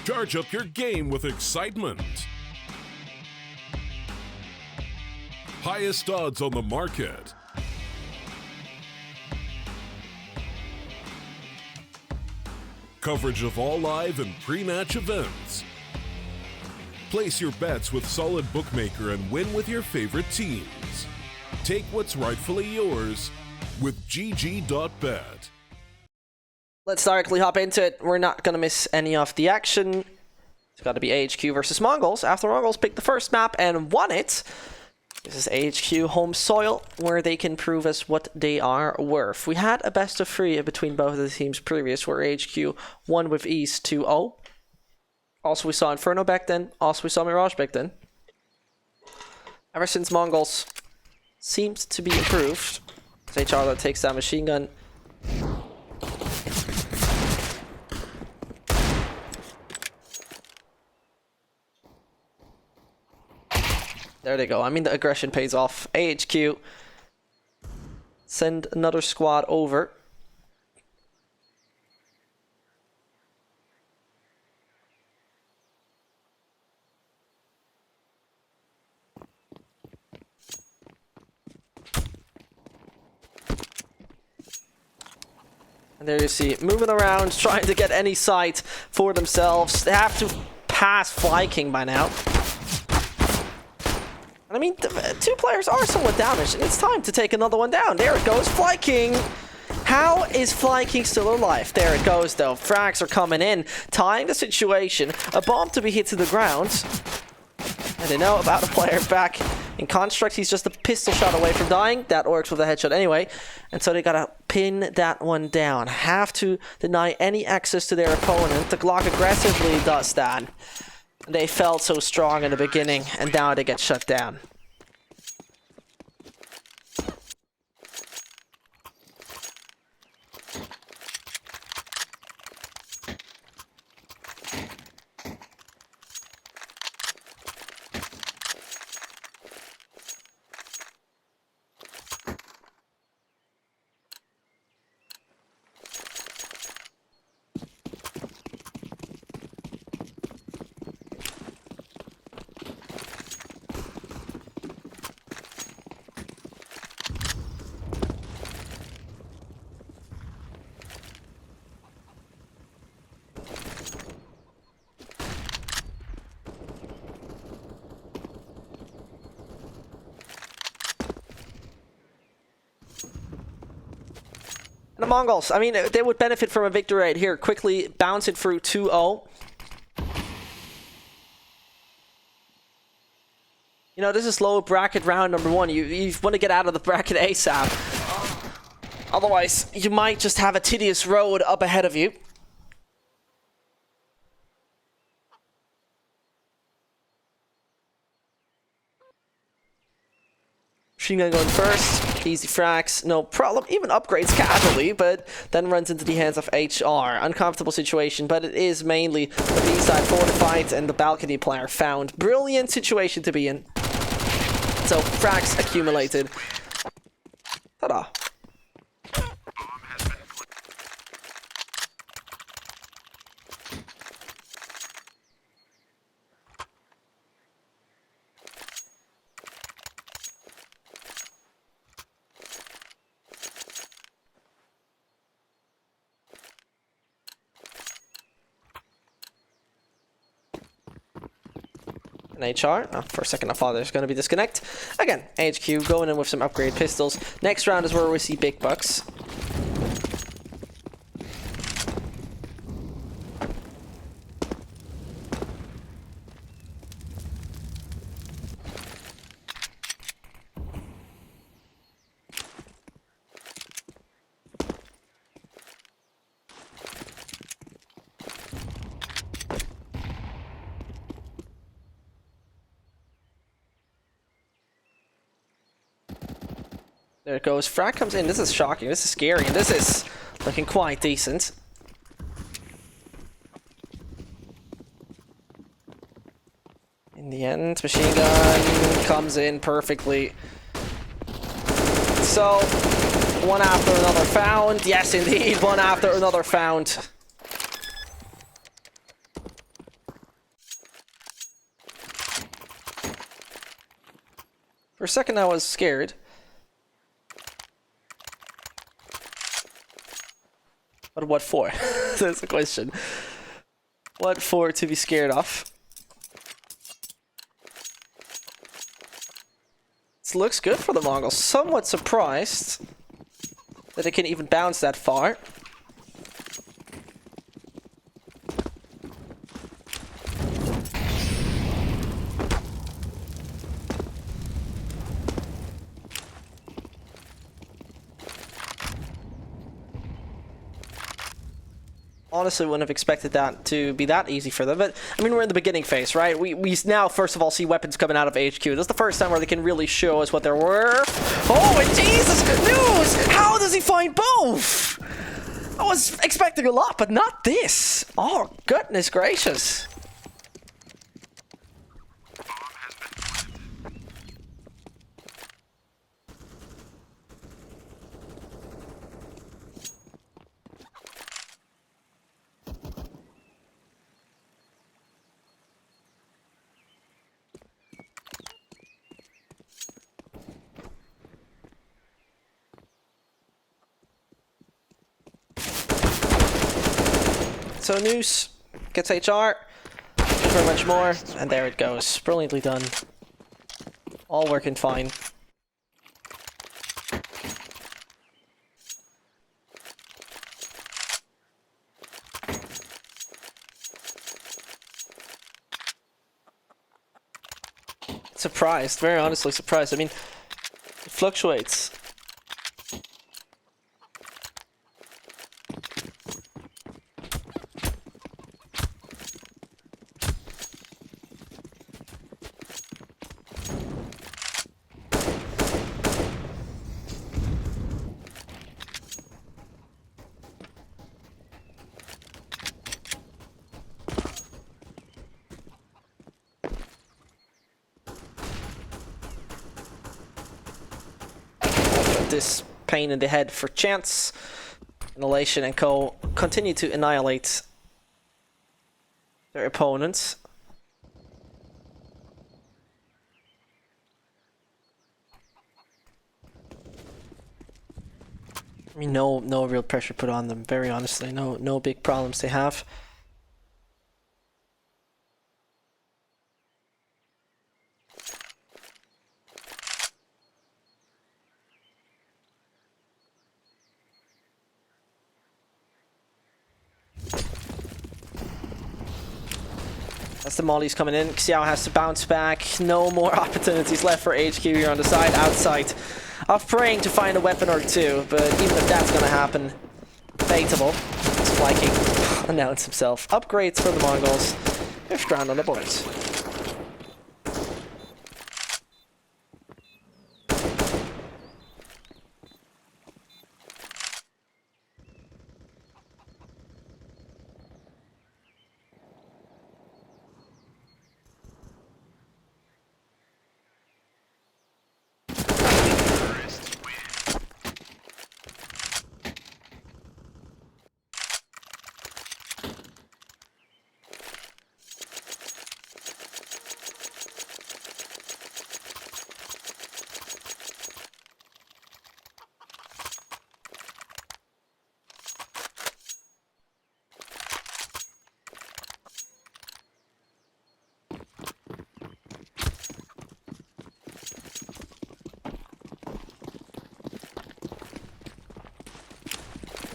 Charge up your game with excitement. Highest odds on the market. Coverage of all live and pre-match events. Place your bets with Solid Bookmaker and win with your favorite teams. Take what's rightfully yours with GG.bet. Let's directly hop into it. We're not going to miss any of the action. It's got to be AHQ versus MongolZ. After MongolZ picked the first map and won it, this is AHQ home soil, where they can prove us what they are worth. We had a best of 3 between both of the teams previous, where AHQ won with ease 2-0. Also, we saw Inferno back then. Also, we saw Mirage back then. Ever since MongolZ seems to be improved. It's HR that takes that machine gun. There they go. I mean, the aggression pays off. AHQ. Send another squad over. And there you see, moving around, trying to get any sight for themselves. They have to pass Fly King by now. I mean, the 2 players are somewhat damaged, and it's time to take another one down. There it goes, Fly King. How is Fly King still alive? There it goes, though. Frags are coming in, tying the situation. A bomb to be hit to the ground. And they know about a player back in Construct. He's just a pistol shot away from dying. That works with a headshot anyway. And so they gotta pin that one down. Have to deny any access to their opponent. The Glock aggressively does that. They felt so strong in the beginning, and now they get shut down. The MongolZ, I mean, they would benefit from a victory right here. Quickly bounce it through 2-0. You know, this is low bracket round number 1. You want to get out of the bracket ASAP. Otherwise, you might just have a tedious road up ahead of you. Machine gun going first. Easy frags, no problem. Even upgrades casually, but then runs into the hands of HR. Uncomfortable situation, but it is mainly the B-side fortified and the balcony player found. Brilliant situation to be in. So, frags accumulated. Ta-da. HR. Oh, for a second I thought there's going to be disconnect. Again, HQ going in with some upgrade pistols. Next round is where we see big bucks. There it goes. Frag comes in. This is shocking. This is scary. And this is looking quite decent. In the end, machine gun comes in perfectly. So, one after another found. Yes, indeed. One after another found. For a second I was scared. But what for? That's the question. What for to be scared of? This looks good for the Mongols. Somewhat surprised that they can even bounce that far. Honestly, wouldn't have expected that to be that easy for them, but I mean, we're in the beginning phase, right? We now, first of all, see weapons coming out of HQ. This is the first time where they can really show us what they're worth. Oh, and Jesus, good news! How does he find both? I was expecting a lot, but not this. Oh, goodness gracious. So Noose gets HR, for much more, and there it goes. Brilliantly done. All working fine. Surprised, very honestly surprised. I mean, it fluctuates. This pain in the head for Chance. Annihilation and Co. continue to annihilate their opponents. I mean, no real pressure put on them, very honestly. No big problems they have. As the molly's coming in, Xiao has to bounce back. No more opportunities left for HQ here on the side, outside of praying to find a weapon or two. But even if that's gonna happen, fateable. It's Fly King announced himself. Upgrades for the Mongols. 5th round on the boards.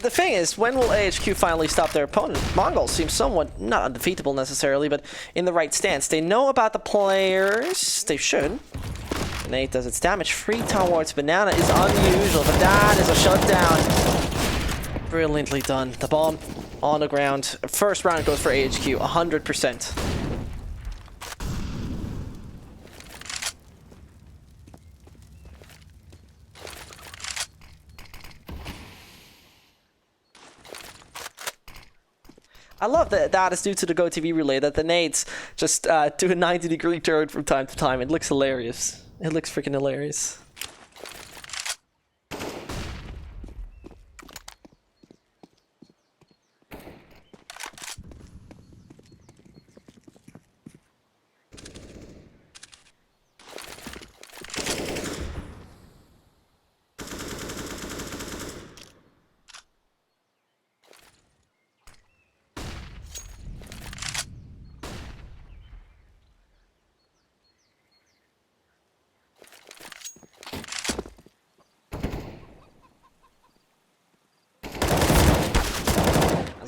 The thing is, when will AHQ finally stop their opponent? Mongols seem somewhat, not undefeatable necessarily, but in the right stance. They know about the players. They should. Nate does its damage. Free towards Banana is unusual, but that is a shutdown. Brilliantly done. The bomb on the ground. First round goes for AHQ, 100%. I love that that is due to the GoTV relay, that the nades just do a 90-degree turn from time to time. It looks hilarious. It looks freaking hilarious.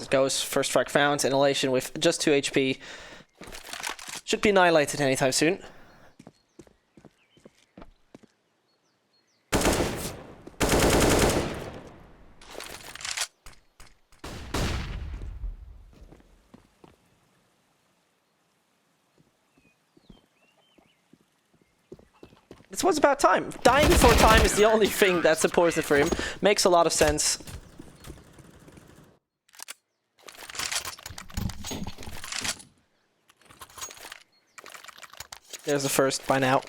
it goes. First frag found. Annihilation with just 2 HP. Should be annihilated anytime soon. This was about time. Dying before time is the only thing that's important for him. Makes a lot of sense. There's the first by now.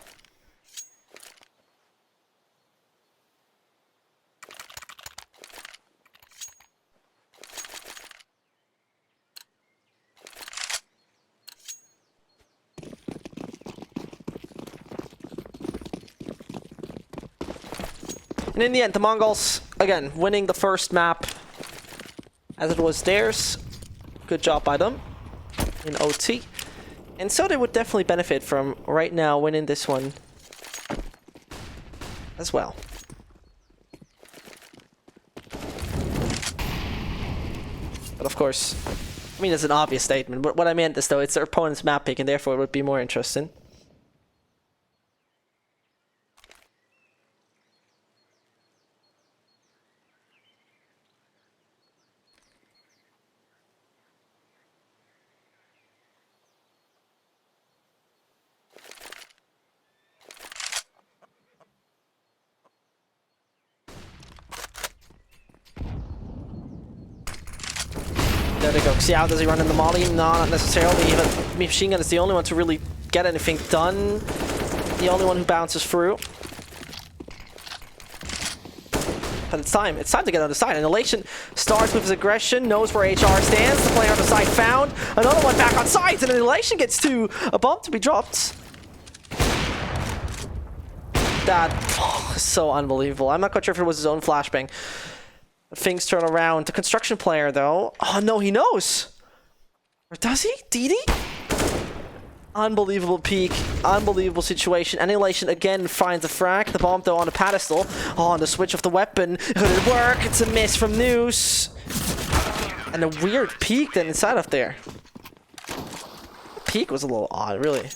And in the end, the Mongols, again, winning the first map as it was theirs. Good job by them in OT. And so they would definitely benefit from right now winning this one as well. But of course, I mean, it's an obvious statement. But what I meant is, though, it's their opponent's map pick, and therefore it would be more interesting. There they go. See, how does he run in the molly? No, not necessarily. Even Machine Gun is the only one to really get anything done. The only one who bounces through. But it's time. It's time to get on the side. Annihilation starts with his aggression, knows where HR stands. The player on the side found. Another one back on sides, and Annihilation gets to a bomb to be dropped. That is so unbelievable. I'm not quite sure if it was his own flashbang. Things turn around. The construction player, though. Oh, no, he knows. Or does he? Did he? Unbelievable peak. Unbelievable situation. Annihilation again finds a frag. The bomb, though, on a pedestal. Oh, and the switch of the weapon. Could it work? It's a miss from Noose. And a weird peak then inside of there. The peak was a little odd, really.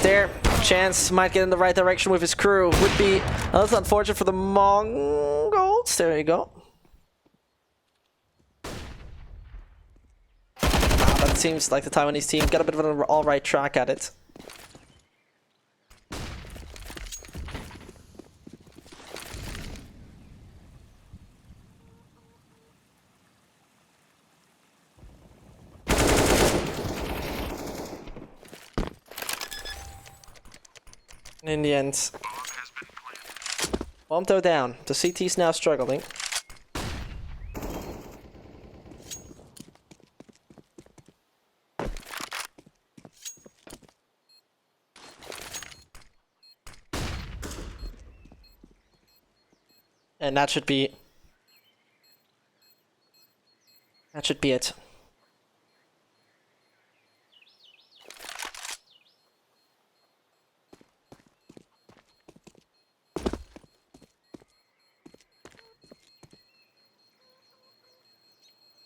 There, Chance might get in the right direction with his crew. Would be a little unfortunate for the Mongols. There you go. But it seems like the Taiwanese team got a bit of an alright track at it. In the end, bomb though down. The CT's now struggling. And that should be it.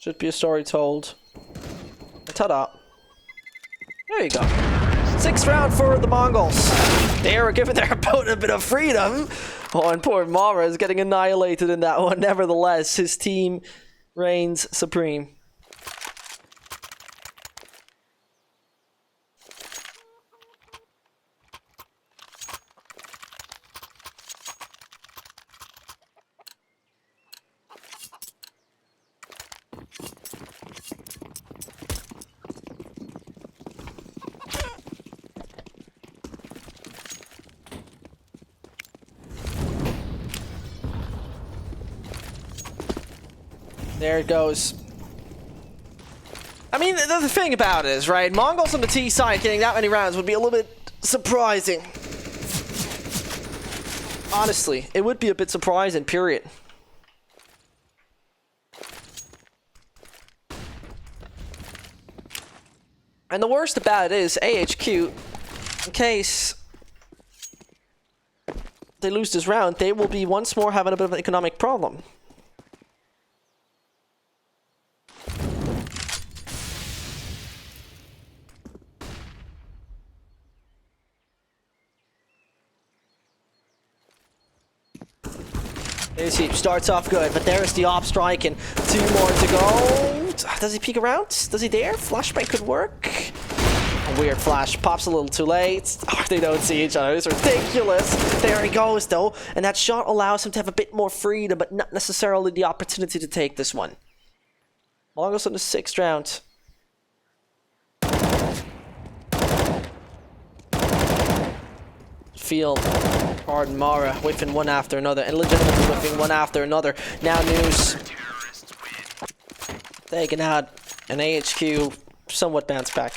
Should be a story told. Ta-da. There you go. 6th round for the Mongols. They were giving their opponent a bit of freedom. Oh, and poor Mara is getting annihilated in that one. Nevertheless, his team reigns supreme. There it goes. I mean, the thing about it is, right, Mongols on the T side getting that many rounds would be a little bit surprising. Honestly, it would be a bit surprising, period. And the worst about it is, AHQ, in case they lose this round, they will be once more having a bit of an economic problem. He starts off good, but there's the op striking. 2 more to go. Does he peek around? Does he dare? Flashbang could work. A weird flash. Pops a little too late. Oh, they don't see each other. It's ridiculous. There he goes, though. And that shot allows him to have a bit more freedom, but not necessarily the opportunity to take this one. Mongols on the 6th round. Field. Pardon Mara, whiffing one after another, and legitimately whiffing one after another. Now News taking out an AHQ, somewhat bounce back.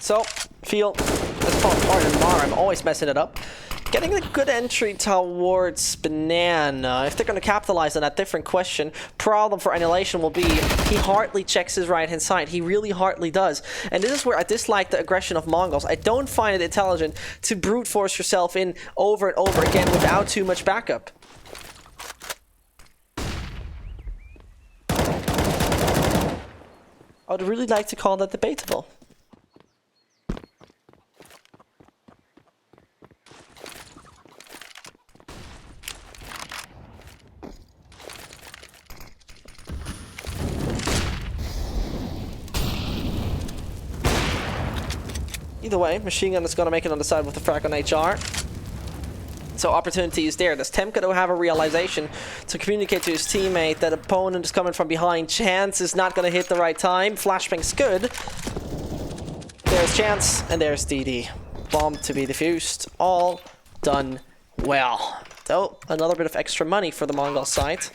So, Field, let's call it Pardon Mara, I'm always messing it up. Getting a good entry towards Banana. If they're going to capitalize on that, different question. Problem for Annihilation will be he hardly checks his right-hand side. He really hardly does. And this is where I dislike the aggression of Mongols. I don't find it intelligent to brute force yourself in over and over again without too much backup. I would really like to call that debatable. Either way, Machine Gun is going to make it on the side with the frag on HR. So opportunity is there. Does Temka to have a realization to communicate to his teammate that opponent is coming from behind? Chance is not going to hit the right time. Flashbang's good. There's Chance, and there's DD. Bomb to be defused. All done well. So, another bit of extra money for the Mongol side.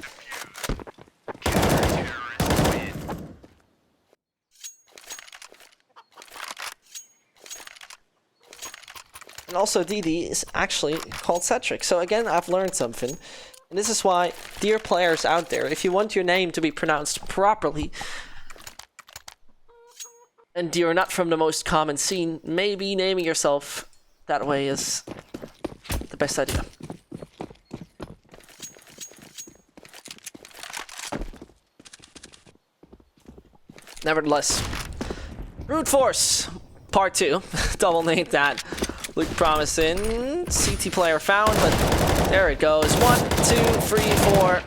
And also DD is actually called Cetric. So again, I've learned something. And this is why, dear players out there, if you want your name to be pronounced properly, and you're not from the most common scene, maybe naming yourself that way is the best idea. Nevertheless, Brute Force Part 2. Double name that. Look promising. CT player found, but there it goes. 1, 2, 3, 4.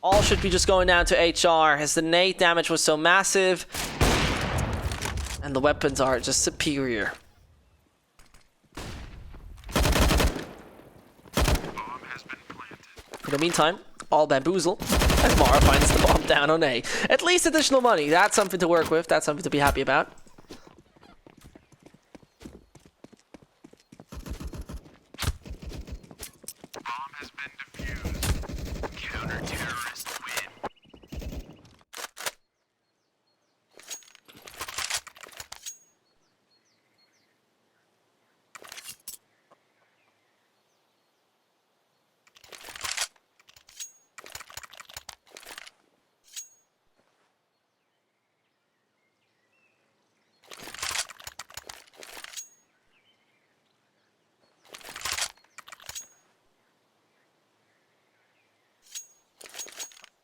All should be just going down to HR as the nade damage was so massive. And the weapons are just superior. In the meantime, all bamboozle. And Mara finds the bomb down on A. At least additional money. That's something to work with. That's something to be happy about.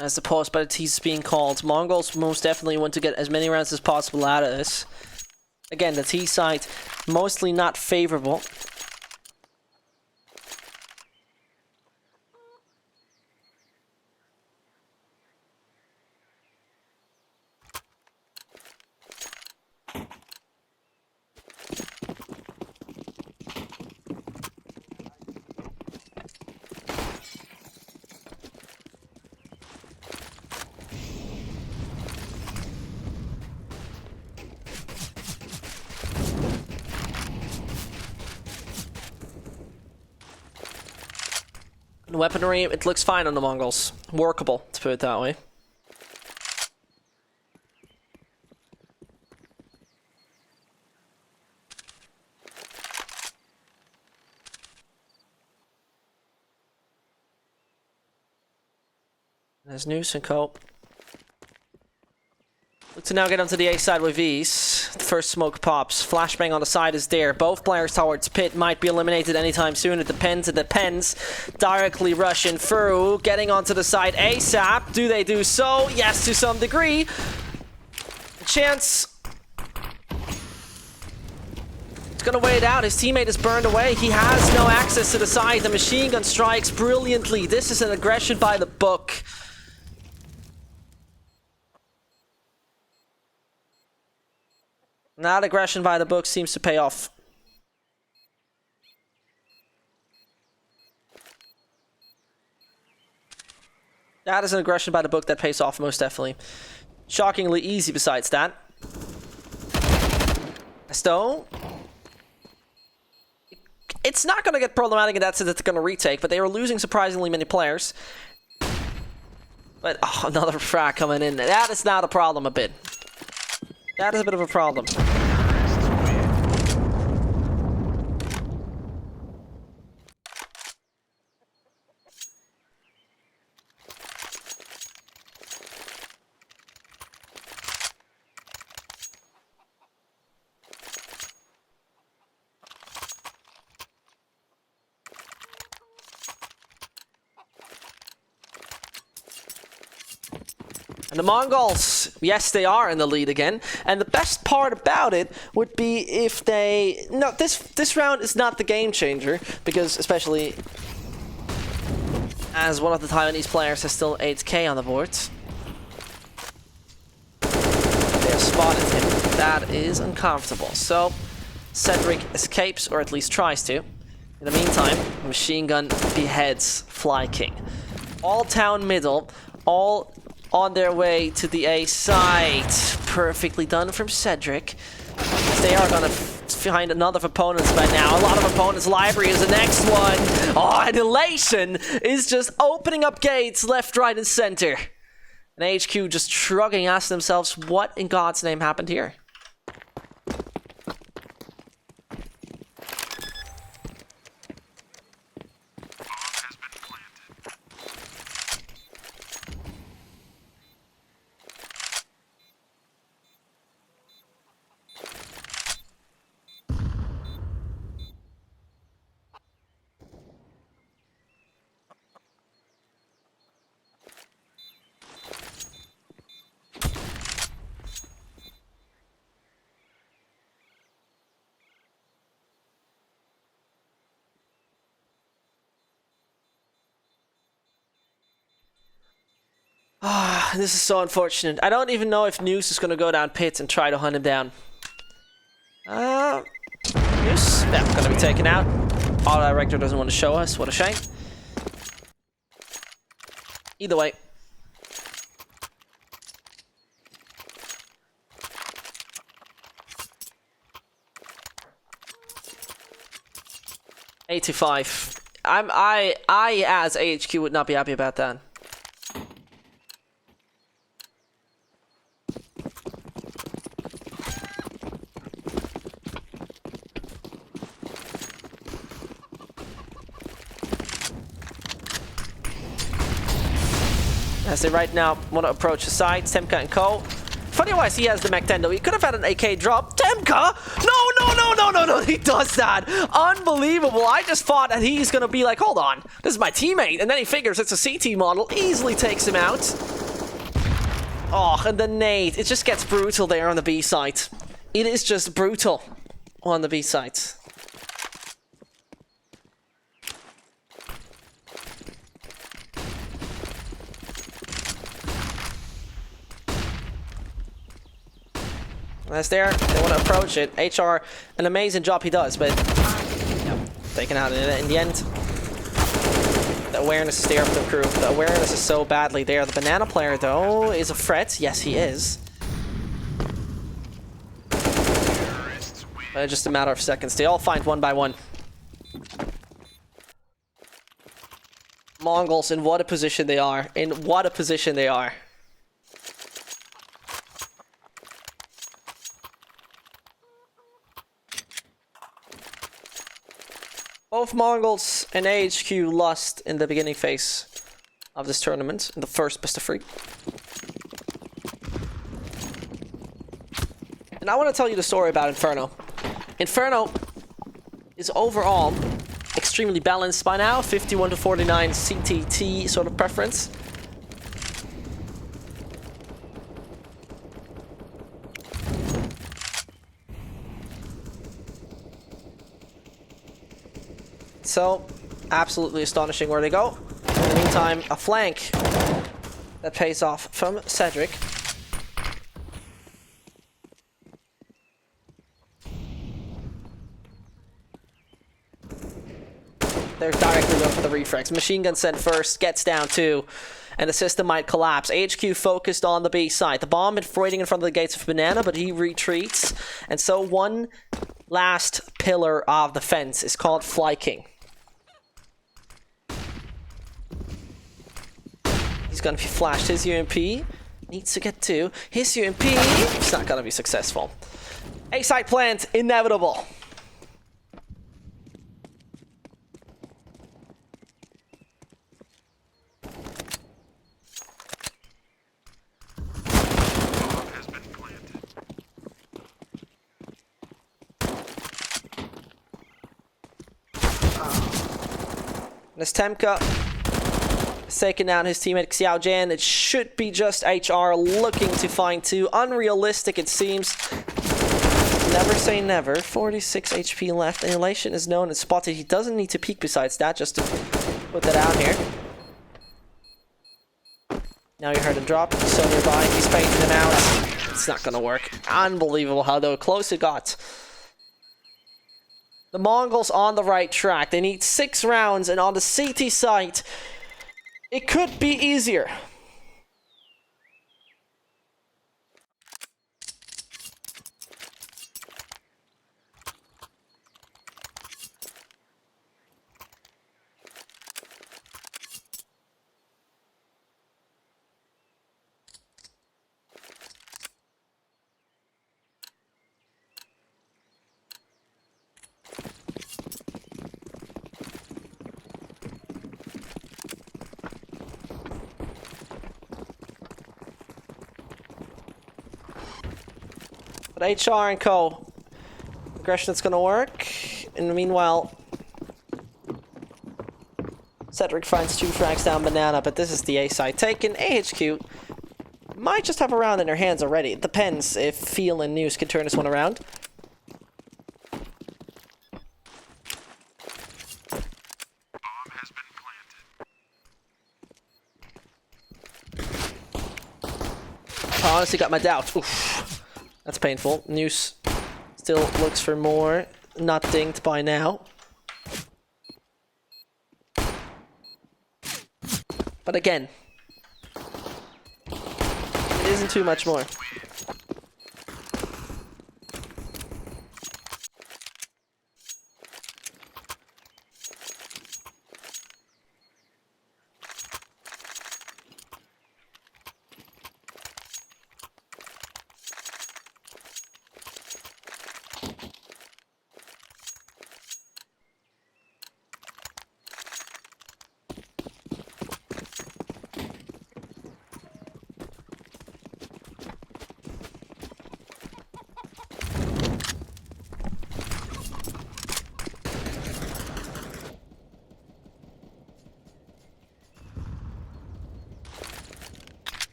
As the pause by the T's is being called, Mongols most definitely want to get as many rounds as possible out of this. Again, the T side mostly not favorable. Weaponry, it looks fine on the Mongols. Workable, to put it that way. There's Noose and Cope. Look to now get onto the A side with ease. The first smoke pops. Flashbang on the side is there. Both players towards pit might be eliminated anytime soon. It depends. It depends. Directly rushing through. Getting onto the side ASAP. Do they do so? Yes, to some degree. Chance. It's gonna wait out. His teammate is burned away. He has no access to the side. The machine gun strikes brilliantly. This is an aggression by the book. That aggression by the book seems to pay off. That is an aggression by the book that pays off most definitely. Shockingly easy besides that. So, it's not going to get problematic in that sense that they're going to retake, but they were losing surprisingly many players. But, oh, another frag coming in. That is not a problem a bit. That is a bit of a problem. And the Mongols, yes, they are in the lead again. And the best part about it would be if they... No, this round is not the game changer, because especially as one of the Taiwanese players has still 8k on the board. They have spotted him. That is uncomfortable. So, Cedric escapes, or at least tries to. In the meantime, machine gun beheads Fly King. All town middle, all on their way to the A side. Perfectly done from Cedric. They are gonna find another opponents by now. A lot of opponents. Library is the next one. Oh, and Elation is just opening up gates left, right, and center. And HQ just shrugging, asking themselves, what in God's name happened here? Ah, this is so unfortunate. I don't even know if Noose is going to go down pit and try to hunt him down. Noose, yeah, going to be taken out. Auto director doesn't want to show us. What a shame. Either way. $85. I as AHQ would not be happy about that. As they right now want to approach the side, Temka and Co. Funny wise, he has the Mac 10 though. He could have had an AK drop. Temka! No, he does that. Unbelievable. I just thought that he's going to be like, hold on, this is my teammate. And then he figures it's a CT model, easily takes him out. Oh, and the nade. It just gets brutal there on the B side. It is just brutal on the B side. That's there. They want to approach it. HR, an amazing job he does, but yeah, taken out in the end. The awareness is there for the crew. The awareness is so badly there. The banana player, though, is a threat. Yes, he is. But just a matter of seconds. They all find one by one. Mongols in what a position they are. In what a position they are. Both Mongols and AHQ lost in the beginning phase of this tournament, in the first best of 3. And I want to tell you the story about Inferno. Inferno is overall extremely balanced by now, 51 to 49 CTT sort of preference. So, absolutely astonishing where they go. In the meantime, a flank that pays off from Cedric. They're directly going for the reflex. Machine gun sent first, gets down 2, and the system might collapse. HQ focused on the B side. The bomb is waiting in front of the gates of Banana, but he retreats. And so one last pillar of the fence is called Fly King. He's gonna be flashed. His UMP needs to get 2. His UMP is not gonna be successful. A-side plant, inevitable. As Temka has taken down his teammate Xiao Jian, it should be just HR looking to find 2. Unrealistic, it seems. Never say never. 46 HP left. Annihilation is known and spotted. He doesn't need to peek besides that, just to put that out here. Now you heard him drop. He's so nearby. He's painting him out. It's not gonna work. Unbelievable how close it got. The Mongols on the right track. They need 6 rounds, and on the CT site, it could be easier. But HR and Co. Aggression that's gonna work. In the meanwhile, Cedric finds 2 frags down Banana, but this is the A side taken. AHQ might just have a round in their hands already. It depends if Feel and News can turn this one around. I honestly got my doubts. Oof. That's painful. News still looks for more. Not dinged by now. But again, it isn't too much more.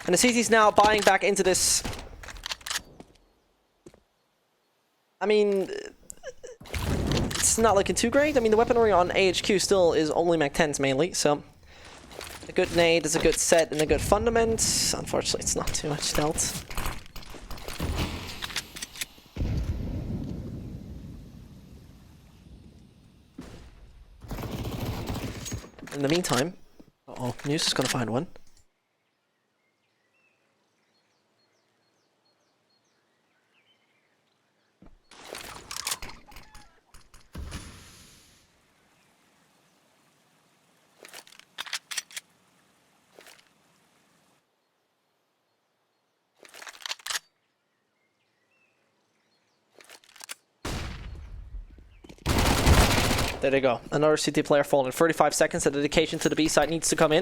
And the CT's now buying back into this. I mean, it's not looking too great. I mean, the weaponry on AHQ still is only Mac 10s mainly, so a good nade is a good set and a good fundament. Unfortunately, it's not too much dealt. In the meantime, uh-oh, News is gonna find one. There they go. Another CT player falling. 35 seconds. The dedication to the B side needs to come in.